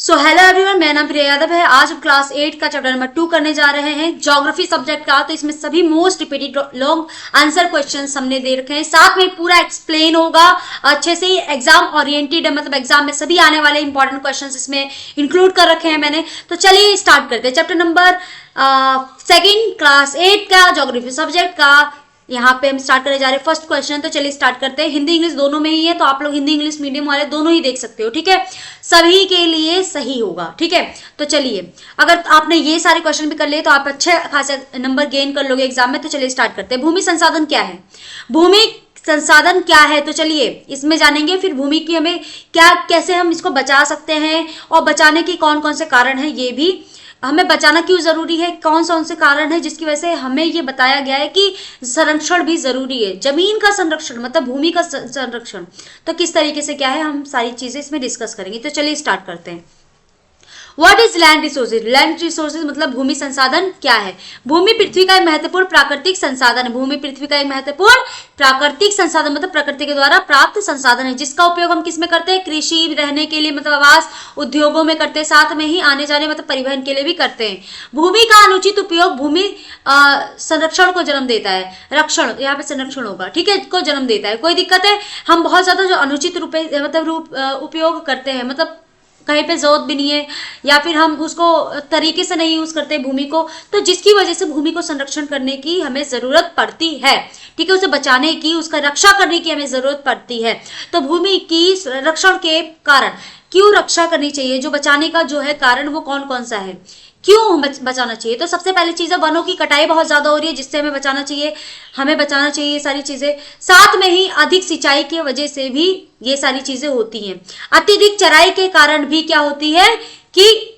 So hello everyone, मेरा नाम प्रिया यादव है। आज हम क्लास 8 का चैप्टर नंबर 2 करने जा रहे हैं, ज्योग्राफी सब्जेक्ट का। तो इसमें सभी most repeated long answer questions हमने दे रखे हैं, साथ में पूरा एक्सप्लेन होगा अच्छे से। एग्जाम ओरिएंटेड है, मतलब एग्जाम में सभी आने वाले इंपॉर्टेंट क्वेश्चंस इसमें इंक्लूड कर रखे हैं मैंने। तो चलिए स्टार्ट करते हैं चैप्टर नंबर 2 क्लास 8 का ज्योग्राफी सब्जेक्ट का। यहाँ पे हम स्टार्ट करने जा रहे हैं फर्स्ट क्वेश्चन। तो चलिए स्टार्ट करते हैं। हिंदी इंग्लिश दोनों में ही है, तो आप लोग हिंदी इंग्लिश मीडियम वाले दोनों ही देख सकते हो, ठीक है। सभी के लिए सही होगा, ठीक है। तो चलिए, अगर आपने ये सारे क्वेश्चन भी कर लिए तो आप अच्छे खासे नंबर गेन कर लोगे एग्जाम में। तो चलिए स्टार्ट करते हैं। भूमि संसाधन क्या है? भूमि संसाधन क्या है, तो चलिए इसमें जानेंगे। फिर भूमि की हमें क्या, कैसे हम इसको बचा सकते हैं, और बचाने के कौन कौन से कारण हैं, ये भी हमें बचाना क्यों जरूरी है, कौन कौन से कारण है जिसकी वजह से हमें ये बताया गया है कि संरक्षण भी जरूरी है। जमीन का संरक्षण मतलब भूमि का संरक्षण तो किस तरीके से क्या है, हम सारी चीजें इसमें डिस्कस करेंगे। तो चलिए स्टार्ट करते हैं। What is land resources? Land resources मतलब भूमि संसाधन क्या है? भूमि पृथ्वी का एक महत्वपूर्ण प्राकृतिक संसाधन है। भूमि पृथ्वी का एक महत्वपूर्ण प्राकृतिक संसाधन मतलब प्रकृति के द्वारा प्राप्त संसाधन है, जिसका उपयोग हम किस में करते हैं? कृषि, रहने के लिए मतलब आवास, उद्योगों में करते हैं, साथ में ही आने जाने मतलब परिवहन के लिए भी करते हैं। भूमि का अनुचित उपयोग भूमि संरक्षण को जन्म देता है। रक्षण, यहाँ पे संरक्षण होगा, ठीक है, को जन्म देता है। कोई दिक्कत है? हम बहुत ज्यादा जो अनुचित उपयोग करते हैं, मतलब कहीं पे जरूरत भी नहीं है, या फिर हम उसको तरीके से नहीं यूज करते भूमि को, तो जिसकी वजह से भूमि को संरक्षण करने की हमें जरूरत पड़ती है, ठीक है। उसे बचाने की, उसका रक्षा करने की हमें जरूरत पड़ती है। तो भूमि की संरक्षण के कारण क्यों रक्षा करनी चाहिए, जो बचाने का जो है कारण वो कौन कौन सा है, क्यों बचाना चाहिए? तो सबसे पहली चीज है, वनों की कटाई बहुत ज्यादा हो रही है, जिससे हमें बचाना चाहिए। हमें बचाना चाहिए ये सारी चीजें। साथ में ही अधिक सिंचाई की वजह से भी ये सारी चीजें होती हैं। अत्यधिक चराई के कारण भी क्या होती है कि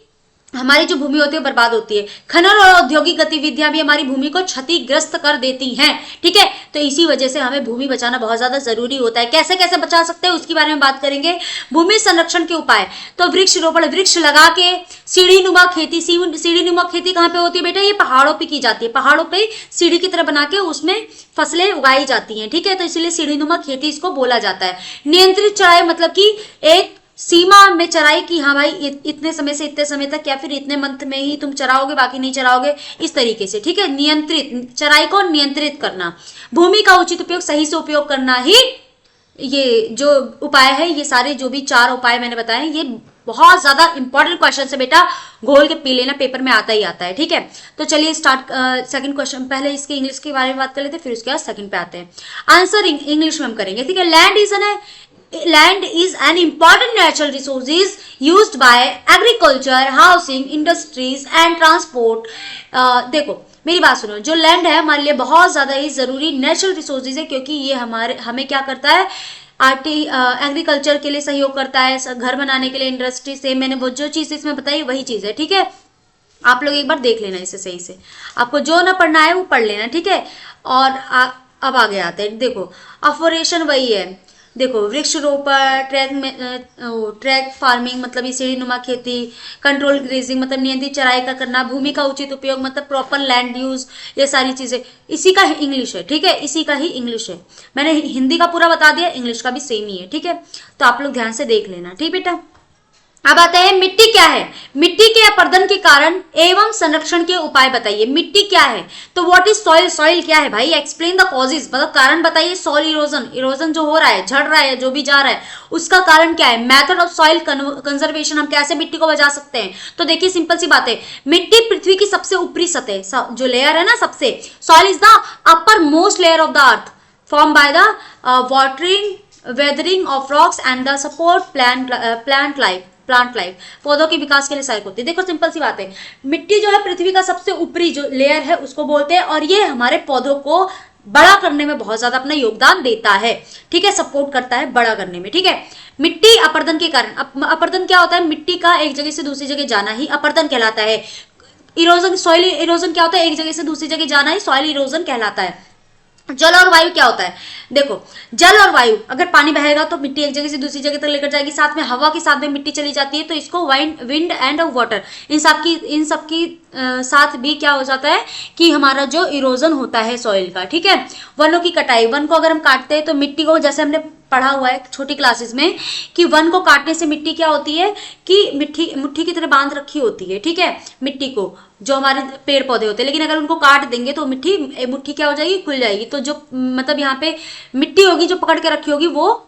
हमारी जो भूमि होती है बर्बाद होती है। खनन और औद्योगिक गतिविधियां भी हमारी भूमि को क्षतिग्रस्त कर देती हैं, ठीक है। तो इसी वजह से हमें भूमि बचाना बहुत ज्यादा जरूरी होता है। कैसे कैसे बचा सकते हैं उसके बारे में बात करेंगे। भूमि संरक्षण के उपाय, तो वृक्ष रोपण, वृक्ष लगा के, सीढ़ीनुमा खेती। सीढ़ीनुमा खेती कहाँ पे होती है बेटा? ये पहाड़ों पे की जाती है। पहाड़ों पे सीढ़ी की तरह बना के उसमें फसलें उगाई जाती हैं, ठीक है। तो इसलिए सीढ़ीनुमा खेती इसको बोला जाता है। नियंत्रित चराई मतलब कि एक सीमा में चराई की, हाँ भाई इतने समय से इतने समय तक, या फिर इतने मंथ में ही तुम चराओगे, बाकी नहीं चराओगे, इस तरीके से, ठीक है। नियंत्रित, चराई को नियंत्रित करना। भूमि का उचित उपयोग, सही से उपयोग करना ही ये जो उपाय है, ये सारे जो भी 4 उपाय मैंने बताए हैं, ये बहुत ज्यादा इंपॉर्टेंट क्वेश्चन है बेटा, घोल के पी लेना, पेपर में आता ही आता है, ठीक है। तो चलिए स्टार्ट सेकंड क्वेश्चन, पहले इसके इंग्लिश के बारे में बात कर लेते हैं, फिर उसके बाद सेकंड पे आते हैं। आंसर इंग्लिश में हम करेंगे, ठीक है। Land is an important natural resources used by agriculture, housing, industries and transport. देखो मेरी बात सुनो, जो लैंड है हमारे लिए बहुत ज्यादा ही जरूरी नेचुरल रिसोर्सेज है, क्योंकि ये हमें क्या करता है? एग्रीकल्चर के लिए सहयोग करता है, घर बनाने के लिए, इंडस्ट्री से, मैंने वो जो चीज इसमें बताई वही चीज है, ठीक है। आप लोग एक बार देख लेना इसे सही से, आपको जो ना पढ़ना है वो पढ़ लेना, ठीक है। और अब आगे आते हैं। देखो अफोरेशन वही है, देखो वृक्षरोपण, ट्रैक फार्मिंग मतलब ये सीढ़ीनुमा खेती, कंट्रोल ग्रेजिंग मतलब नियंत्रित चराई का करना, भूमि का उचित उपयोग मतलब प्रॉपर लैंड यूज, ये सारी चीजें इसी का ही इंग्लिश है, ठीक है। इसी का ही इंग्लिश है, मैंने हिंदी का पूरा बता दिया, इंग्लिश का भी सेम ही है, ठीक है। तो आप लोग ध्यान से देख लेना, ठीक बेटा। अब आते हैं, मिट्टी क्या है? मिट्टी के अपर्दन के कारण एवं संरक्षण के उपाय बताइए। मिट्टी क्या है? तो व्हाट इज सॉइल? सॉइल क्या है भाई? एक्सप्लेन द कॉजेज, मतलब कारण बताइए। सॉइल इरोजन, इरोजन जो हो रहा है, झड़ रहा है, जो भी जा रहा है, उसका कारण क्या है? मेथड ऑफ सॉइल कंजर्वेशन, हम कैसे मिट्टी को बचा सकते हैं? तो देखिए सिंपल सी बात है, मिट्टी पृथ्वी की सबसे ऊपरी सतह जो लेयर है ना, सबसे, soil is the upper most layer of the earth form by the watering, weathering of rocks and the support plant life, पौधों के विकास के लिए सहायक होती है। देखो सिंपल सी बात है, मिट्टी जो है पृथ्वी का सबसे ऊपरी जो लेयर है उसको बोलते हैं, और ये हमारे पौधों को बड़ा करने में बहुत ज्यादा अपना योगदान देता है, ठीक है, सपोर्ट करता है बड़ा करने में, ठीक है। मिट्टी अपर्दन के कारण, अपर्दन क्या होता है? मिट्टी का एक जगह से दूसरी जगह जाना ही अपर्दन कहलाता है। इरोजन, सॉइल इरोजन क्या होता है? एक जगह से दूसरी जगह जाना ही सॉइल इरोजन कहलाता है। जल और वायु क्या होता है? देखो जल और वायु, अगर पानी बहेगा तो मिट्टी एक जगह से दूसरी जगह तक लेकर जाएगी, साथ में हवा के साथ में मिट्टी चली जाती है, तो इसको विंड एंड वाटर, इन सब की साथ भी क्या हो जाता है कि हमारा जो इरोजन होता है सॉइल का, ठीक है। वनों की कटाई, वन को अगर हम काटते हैं तो मिट्टी को, जैसे हमने पढ़ा हुआ है छोटी क्लासेस में कि वन को काटने से मिट्टी क्या होती है कि मुट्ठी की तरह बांध रखी होती है, ठीक है, मिट्टी को, जो हमारे पेड़ पौधे होते हैं। लेकिन अगर उनको काट देंगे तो मुट्ठी क्या हो जाएगी, खुल जाएगी। तो जो मतलब यहाँ पे मिट्टी होगी जो पकड़ के रखी होगी वो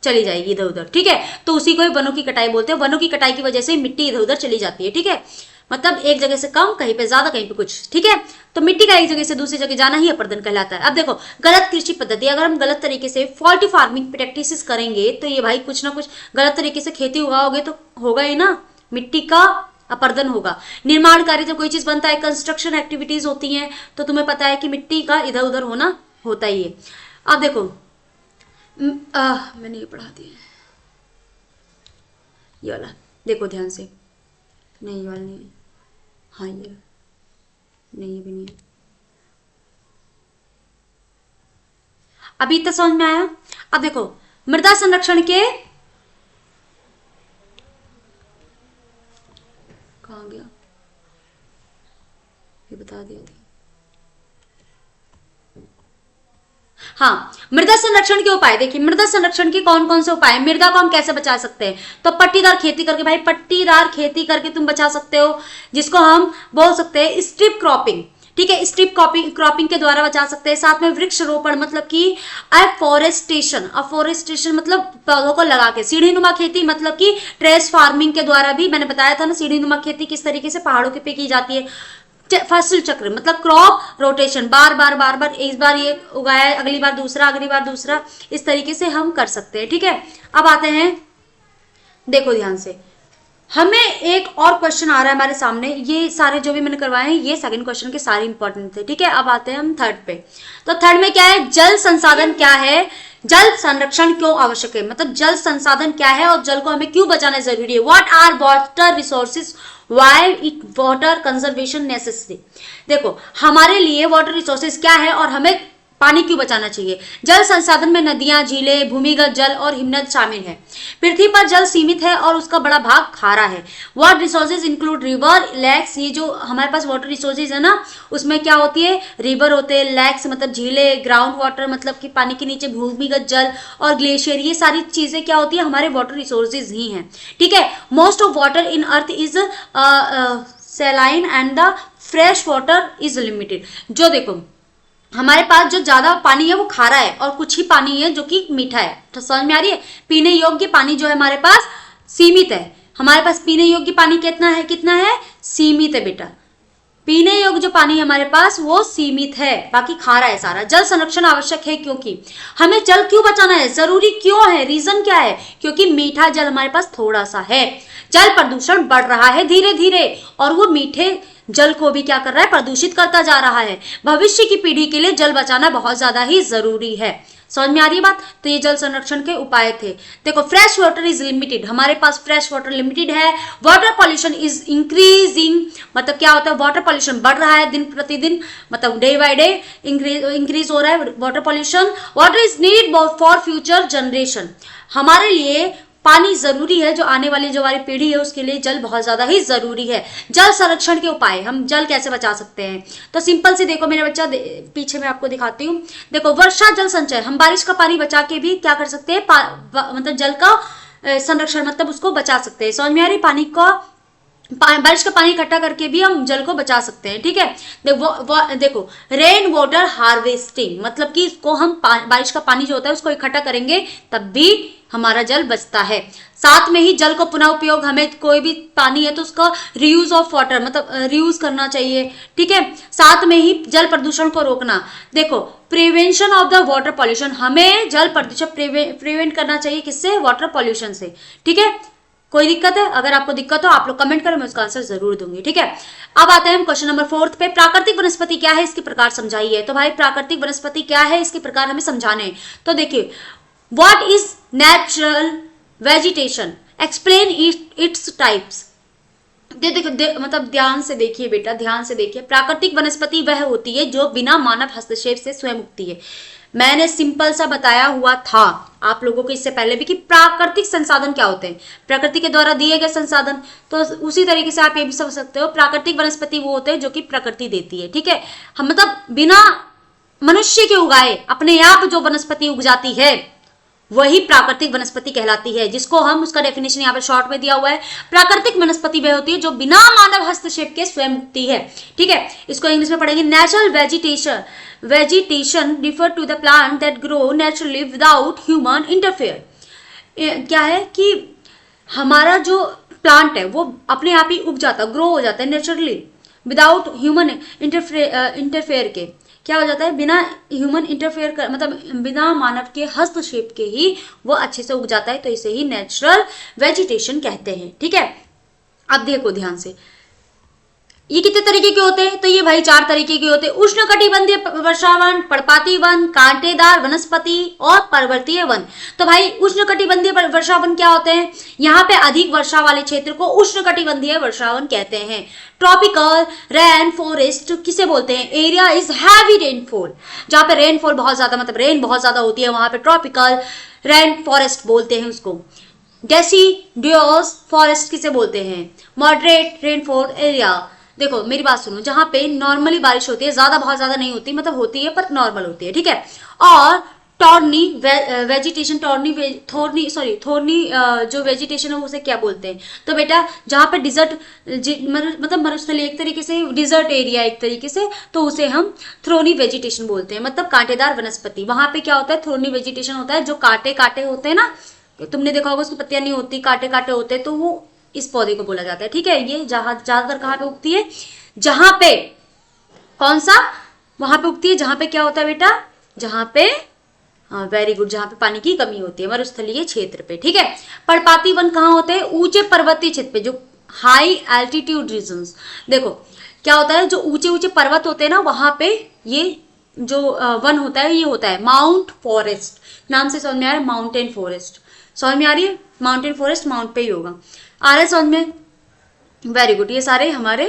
चली जाएगी इधर उधर, ठीक है। तो उसी को वनों की कटाई बोलते हैं। वनों की कटाई की वजह से मिट्टी इधर उधर चली जाती है, ठीक है। मतलब एक जगह से कम, कहीं पे ज्यादा, कहीं पे कुछ, ठीक है। तो मिट्टी का एक जगह से दूसरी जगह जाना ही अपर्दन कहलाता है। अब देखो गलत कृषि पद्धति, अगर हम गलत तरीके से फॉल्टी फार्मिंग प्रैक्टिसेस करेंगे तो ये भाई कुछ ना कुछ गलत तरीके से खेती उगाओगे तो होगा ही ना, मिट्टी का अपर्दन होगा। निर्माण कार्य जब कोई चीज बनता है, कंस्ट्रक्शन एक्टिविटीज होती हैं, तो तुम्हें पता है कि मिट्टी का इधर उधर होना होता ही है। अब देखो मैंने ये पढ़ा दिया, ये वाला देखो ध्यान से, नहीं ये वाला नहीं है, हाँ ये नहीं, ये भी नहीं है। अभी तक समझ में आया? अब देखो मृदा संरक्षण के, कहाँ गया, ये बता दिया था। हाँ, मृदा संरक्षण के उपाय देखिए, मृदा संरक्षण के कौन कौन से उपाय, मृदा को हम कैसे बचा सकते हैं। तो पट्टीदार खेती करके, भाई पट्टीदार खेती करके तुम बचा सकते हो, जिसको हम बोल सकते हैं स्ट्रिप क्रॉपिंग, ठीक है। स्ट्रिप क्रॉपिंग के द्वारा बचा सकते हैं। साथ में वृक्ष रोपण, मतलब कि अफोरेस्टेशन मतलब पौधों को लगा के। सीढ़ी नुमा खेती मतलब कि ट्रेस फार्मिंग के द्वारा भी, मैंने बताया था ना सीढ़ी नुमा खेती किस तरीके से पहाड़ों के पे की जाती है। फसल चक्र मतलब क्रॉप रोटेशन, बार बार इस बार ये उगाया, अगली बार दूसरा, अगली बार दूसरा, इस तरीके से हम कर सकते हैं, ठीक है। अब आते हैं, देखो ध्यान से, हमें एक और क्वेश्चन आ रहा है हमारे सामने। ये सारे जो भी मैंने करवाए हैं ये सेकंड क्वेश्चन के सारे इंपॉर्टेंट थे, ठीक है। अब आते हैं हम थर्ड पे। तो थर्ड में क्या है, जल संसाधन क्या है, जल संरक्षण क्यों आवश्यक है, मतलब जल संसाधन क्या है और जल को हमें क्यों बचाना जरूरी है। What are water resources, why it water conservation necessary. देखो हमारे लिए वाटर रिसोर्सेज क्या है और हमें पानी क्यों बचाना चाहिए। जल संसाधन में नदियां, झीलें, भूमिगत जल और हिमनद शामिल है। पृथ्वी पर जल सीमित है और उसका बड़ा भाग खारा है। Water resources include river, lakes, ये जो हमारे पास वाटर रिसोर्सेज है ना, उसमें क्या होती है, रिवर होते हैं, लेक्स मतलब झीलें, ग्राउंड वाटर मतलब कि पानी के नीचे भूमिगत जल, और ग्लेशियर, ये सारी चीजें क्या होती है, हमारे वाटर रिसोर्सेज ही हैं, ठीक है। Most of water in earth is saline and the fresh water is limited. जो देखो हमारे पास जो ज्यादा पानी है वो खारा है और कुछ ही पानी है जो कि मीठा है। तो समझ में आ रही है, पीने योग्य पानी जो है हमारे पास सीमित है। हमारे पास पीने योग्य पानी कितना है, सीमित है बेटा। पीने योग्य जो पानी है हमारे पास वो सीमित है, बाकी खारा है सारा। जल संरक्षण आवश्यक है क्योंकि हमें जल क्यों बचाना है, जरूरी क्यों है, रीजन क्या है, क्योंकि मीठा जल हमारे पास थोड़ा सा है। जल प्रदूषण बढ़ रहा है धीरे धीरे और वो मीठे जल को भी क्या कर रहा है, प्रदूषित करता जा रहा है। भविष्य की पीढ़ी के लिए जल बचाना बहुत ज्यादा ही जरूरी है। समझ में आ रही है बात। तो ये जल संरक्षण के उपाय थे। देखो फ्रेश वाटर इज लिमिटेड, हमारे पास फ्रेश वाटर लिमिटेड है। वाटर पॉल्यूशन इज इंक्रीजिंग, मतलब क्या होता है, वाटर पॉल्यूशन बढ़ रहा है दिन प्रतिदिन, मतलब डे बाय डे इंक्रीज हो रहा है water pollution. Water is need for future generation, हमारे लिए पानी जरूरी है, जो आने वाली जो हमारी पीढ़ी है उसके लिए जल बहुत ज्यादा ही जरूरी है। जल संरक्षण के उपाय, हम जल कैसे बचा सकते हैं, तो सिंपल से देखो मेरे बच्चा, पीछे मैं आपको दिखाती हूँ। देखो वर्षा जल संचय, हम बारिश का पानी बचा के भी क्या कर सकते हैं, मतलब जल का संरक्षण मतलब उसको बचा सकते हैं। समझ में आ रही, पानी का बारिश का पानी इकट्ठा करके भी हम जल को बचा सकते हैं, ठीक है। देखो रेन वाटर हार्वेस्टिंग, मतलब कि इसको हम बारिश का पानी जो होता है उसको इकट्ठा करेंगे तब भी हमारा जल बचता है। साथ में ही जल को पुनः उपयोग, हमें कोई भी पानी है तो उसका रियूज ऑफ वाटर मतलब रियूज करना चाहिए, ठीक है। साथ में ही जल प्रदूषण को रोकना। देखो prevention of the water pollution, हमें जल प्रदूषण प्रिवेंट करना चाहिए किससे, वाटर पॉल्यूशन से, ठीक है। कोई दिक्कत है, अगर आपको दिक्कत हो आप लोग कमेंट करें, मैं उसका आंसर जरूर दूंगी, ठीक है। अब आते हैं हम क्वेश्चन नंबर 4 पे। प्राकृतिक वनस्पति क्या है, इसके प्रकार समझाइए। तो भाई प्राकृतिक वनस्पति क्या है, इसके प्रकार हमें समझाने हैं। तो देखिए what is natural vegetation, explain its types. मतलब ध्यान से देखिए बेटा, ध्यान से देखिए। प्राकृतिक वनस्पति वह होती है जो बिना मानव हस्तक्षेप से स्वयं उगती है। मैंने सिंपल सा बताया हुआ था आप लोगों को इससे पहले भी कि प्राकृतिक संसाधन क्या होते हैं, प्रकृति के द्वारा दिए गए संसाधन। तो उसी तरीके से आप ये भी समझ सकते हो, प्राकृतिक वनस्पति वो होते हैं जो कि प्रकृति देती है, ठीक है। हम मतलब बिना मनुष्य के उगाए अपने आप जो वनस्पति उग जाती है वही प्राकृतिक वनस्पति कहलाती है, जिसको हम, उसका डेफिनेशन यहाँ पे शॉर्ट में दिया हुआ है। प्राकृतिक वनस्पति वह होती है जो बिना मानव हस्तक्षेप के स्वयं उगती है। ठीक है, इसको इंग्लिश में पढ़ेंगे। Natural vegetation refer to the plant that grow naturally without human interfere. क्या है कि हमारा जो प्लांट है वो अपने आप ही उग जाता, ग्रो हो जाता है नेचुरली विदाउट ह्यूमन इंटरफेयर के। क्या हो जाता है, बिना ह्यूमन इंटरफेयर कर, मतलब बिना मानव के हस्तक्षेप के ही वो अच्छे से उग जाता है, तो इसे ही नेचुरल वेजिटेशन कहते हैं। ठीक है, अब देखो ध्यान से, ये कितने तरीके के होते हैं, तो ये भाई 4 तरीके के होते हैं। उष्णकटिबंधीय वर्षावन, पर्णपाती वन, कांटेदार वनस्पति और पर्वतीय वन। तो भाई उष्णकटिबंधीय वर्षावन क्या होते हैं, यहाँ पे अधिक वर्षा वाले क्षेत्र को उष्णकटिबंधीय वर्षावन कहते हैं। ट्रॉपिकल रेन फॉरेस्ट किसे बोलते हैं, एरिया इज हैवी रेनफॉल, जहाँ पे रेनफॉल बहुत ज्यादा, मतलब रेन बहुत ज्यादा होती है, वहां पे ट्रॉपिकल रेन फॉरेस्ट बोलते हैं उसको। डेसिडुअस फॉरेस्ट किसे बोलते हैं, मॉडरेट रेनफॉल एरिया। देखो मेरी बात सुनो, जहां पे नॉर्मली बारिश होती है, ज्यादा बहुत ज्यादा नहीं होती, मतलब होती है पर नॉर्मल होती है। ठीक है, और टॉर्नी वेजिटेशन, थोर्नी जो वेजिटेशन है उसे क्या बोलते हैं, तो बेटा जहां पे डिजर्ट, मतलब मरुस्थली एक तरीके से, डिजर्ट एरिया एक तरीके से, तो उसे हम थ्रोनी वेजिटेशन बोलते हैं, मतलब कांटेदार वनस्पति। वहां पे क्या होता है, थ्रोनी वेजिटेशन होता है, जो कांटे कांटे होते हैं ना, तुमने देखा होगा उसकी पत्तियां नहीं होती, कांटे कांटे होते हैं, तो वो इस पौधे को बोला जाता है। ठीक है, ये ज्यादातर कहाँ पे उगती है, जहां पे, कौन सा, वहां पे उगती है जहां पे क्या होता है बेटा, जहां पे, हाँ वेरी गुड, जहां पे पानी की कमी होती है, मरुस्थलीय क्षेत्र पे। ठीक है, पर्णपाती वन कहाँ होते हैं, ऊंचे पर्वतीय क्षेत्र पे, जो हाई एल्टीट्यूड रीजन्स। देखो क्या होता है, जो ऊंचे ऊंचे पर्वत होते हैं ना, वहां पे ये जो वन होता है, ये होता है माउंट फॉरेस्ट, नाम से समझ में आ रहा है, माउंटेन फॉरेस्ट, समझ में आ रही है, माउंटेन फॉरेस्ट माउंट पे ही होगा, आ रहा है समझ में, वेरी गुड। ये सारे हमारे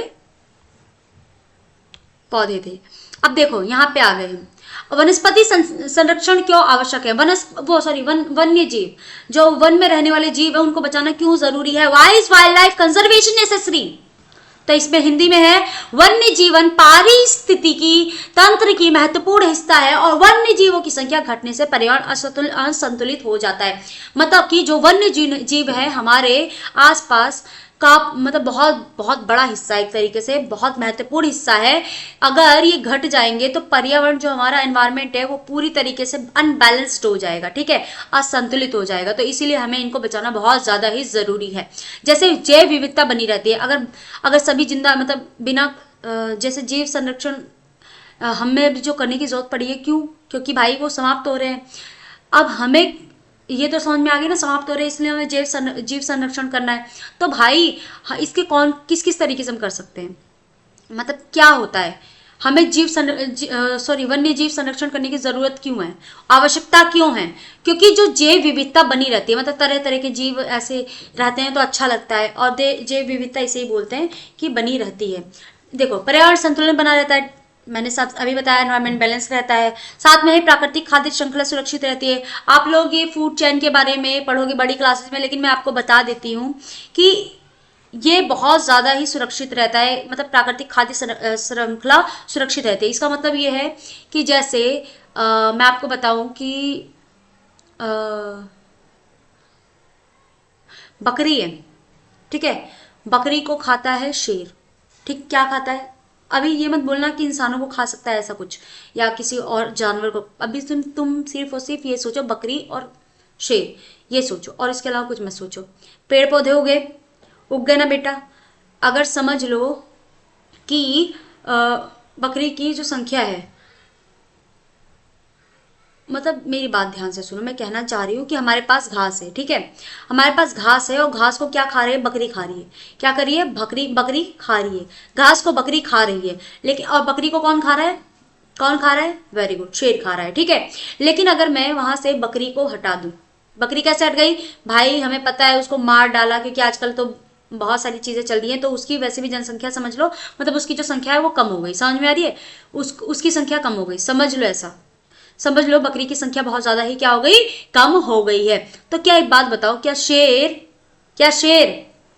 पौधे थे। अब देखो यहाँ पे आ गए हम, वनस्पति संरक्षण क्यों आवश्यक है, वन्य जीव, जो वन में रहने वाले जीव है उनको बचाना क्यों जरूरी है, why is wild life conservation necessary. तो इसमें हिंदी में है, वन्य जीवन पारिस्थितिकी तंत्र की महत्वपूर्ण हिस्सा है और वन्य जीवों की संख्या घटने से पर्यावरण असंतुलित हो जाता है। मतलब कि जो वन्य जीव है हमारे आसपास का, मतलब बहुत बहुत बड़ा हिस्सा, एक तरीके से बहुत महत्वपूर्ण हिस्सा है। अगर ये घट जाएंगे तो पर्यावरण, जो हमारा एनवायरनमेंट है, वो पूरी तरीके से अनबैलेंस्ड हो जाएगा। ठीक है, असंतुलित हो जाएगा, तो इसीलिए हमें इनको बचाना बहुत ज्यादा ही जरूरी है। जैसे जैव विविधता बनी रहती है, अगर सभी जिंदा, मतलब बिना, जैसे जीव संरक्षण हमें जो करने की जरूरत पड़ी है, क्यों, क्योंकि भाई वो समाप्त हो रहे हैं। अब हमें ये तो समझ में आ गया ना, समाप्त हो रहे हैं, इसलिए हमें जीव संरक्षण करना है। तो भाई इसके किस किस तरीके से हम कर सकते हैं, मतलब क्या होता है, हमें वन्य जीव संरक्षण करने की जरूरत क्यों है, आवश्यकता क्यों है, क्योंकि जो जैव विविधता बनी रहती है, मतलब तरह तरह के जीव ऐसे रहते हैं तो अच्छा लगता है, और जैव विविधता इसे ही बोलते हैं कि बनी रहती है। देखो पर्यावरण संतुलन बना रहता है, मैंने सब अभी बताया, एनवायरमेंट बैलेंस रहता है, साथ में ही प्राकृतिक खाद्य श्रृंखला सुरक्षित रहती है। आप लोग ये फूड चेन के बारे में पढ़ोगे बड़ी क्लासेस में, लेकिन मैं आपको बता देती हूँ कि ये बहुत ज़्यादा ही सुरक्षित रहता है, मतलब प्राकृतिक खाद्य श्रृंखला सुरक्षित रहती है। इसका मतलब ये है कि जैसे मैं आपको बताऊं कि बकरी है, ठीक है, बकरी को खाता है शेर, ठीक, क्या खाता है, अभी ये मत बोलना कि इंसानों को खा सकता है ऐसा कुछ, या किसी और जानवर को। अभी तुम सिर्फ और सिर्फ ये सोचो, बकरी और शेर, ये सोचो, और इसके अलावा कुछ मत सोचो। पेड़ पौधे उग गए ना बेटा। अगर समझ लो कि बकरी की जो संख्या है, मतलब मेरी बात ध्यान से सुनो, मैं कहना चाह रही हूँ कि हमारे पास घास है, ठीक है, हमारे पास घास है, और घास को क्या खा रही है, बकरी खा रही है। क्या कर रही है, बकरी खा रही है, घास को बकरी खा रही है, लेकिन और बकरी को कौन खा रहा है, वेरी गुड, शेर खा रहा है। ठीक है, लेकिन अगर मैं वहां से बकरी को हटा दूं, बकरी कैसे हट गई भाई, हमें पता है, उसको मार डाला, क्योंकि आजकल तो बहुत सारी चीजें चल रही हैं, तो उसकी वैसे भी जनसंख्या समझ लो, मतलब उसकी जो संख्या है वो कम हो गई, समझ में आ रही है, उसकी संख्या कम हो गई, समझ लो, ऐसा समझ लो, बकरी की संख्या बहुत ज्यादा ही क्या हो गई, कम हो गई है। तो क्या एक बात बताओ, क्या शेर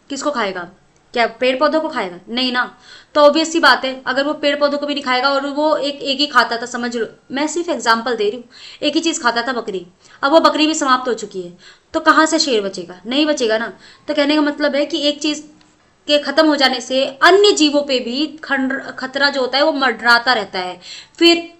किसको खाएगा, क्या पेड़ पौधों को खाएगा? नहीं ना। तो ऑब्वियस सी बात है, अगर वो पेड़ पौधों को भी नहीं खाएगा और वो एक ही खाता था, समझ लो, मैं सिर्फ एग्जांपल दे रही हूँ, एक ही चीज खाता था बकरी, अब वो बकरी भी समाप्त हो चुकी है, तो कहाँ से शेर बचेगा? नहीं बचेगा ना। तो कहने का मतलब है कि एक चीज के खत्म हो जाने से अन्य जीवों पे भी खतरा जो होता है वो मंडराता रहता है, फिर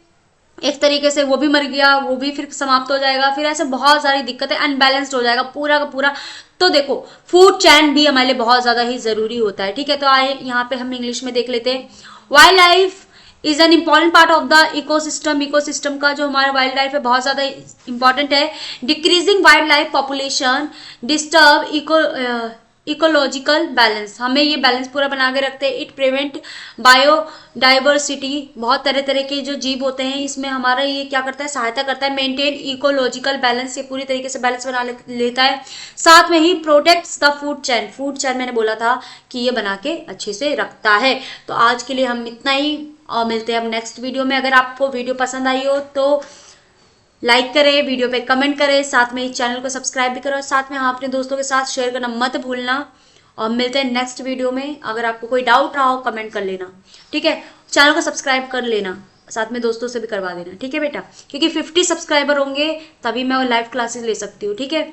एक तरीके से वो भी मर गया, वो भी फिर समाप्त हो जाएगा, फिर ऐसे बहुत सारी दिक्कतें, अनबैलेंस्ड हो जाएगा पूरा का पूरा। तो देखो फूड चैन भी हमारे लिए बहुत ज्यादा ही जरूरी होता है, ठीक है। तो आए यहाँ पे हम इंग्लिश में देख लेते हैं। Wild life is an important part of the ecosystem. Ecosystem का जो हमारा वाइल्ड लाइफ है बहुत ज्यादा इंपॉर्टेंट है। Decreasing wild life population disturb ecological balance, हमें ये बैलेंस पूरा बना के रखते हैं। इट प्रिवेंट बायोडाइवर्सिटी, बहुत तरह तरह के जो जीव होते हैं इसमें हमारा ये क्या करता है, सहायता करता है। मेंटेन इकोलॉजिकल बैलेंस, ये पूरी तरीके से बैलेंस बना लेता है। साथ में ही protects the food chain, food chain मैंने बोला था कि ये बना के अच्छे से रखता है। तो आज के लिए हम इतना ही, और मिलते हैं अब नेक्स्ट वीडियो में। अगर आपको वीडियो पसंद आई हो तो लाइक करें, वीडियो पे कमेंट करें, साथ में इस चैनल को सब्सक्राइब भी करो, और साथ में हाँ अपने दोस्तों के साथ शेयर करना मत भूलना। और मिलते हैं नेक्स्ट वीडियो में। अगर आपको कोई डाउट रहा हो कमेंट कर लेना, ठीक है। चैनल को सब्सक्राइब कर लेना, साथ में दोस्तों से भी करवा देना, ठीक है बेटा, क्योंकि 50 सब्सक्राइबर होंगे तभी मैं लाइव क्लासेस ले सकती हूँ, ठीक है।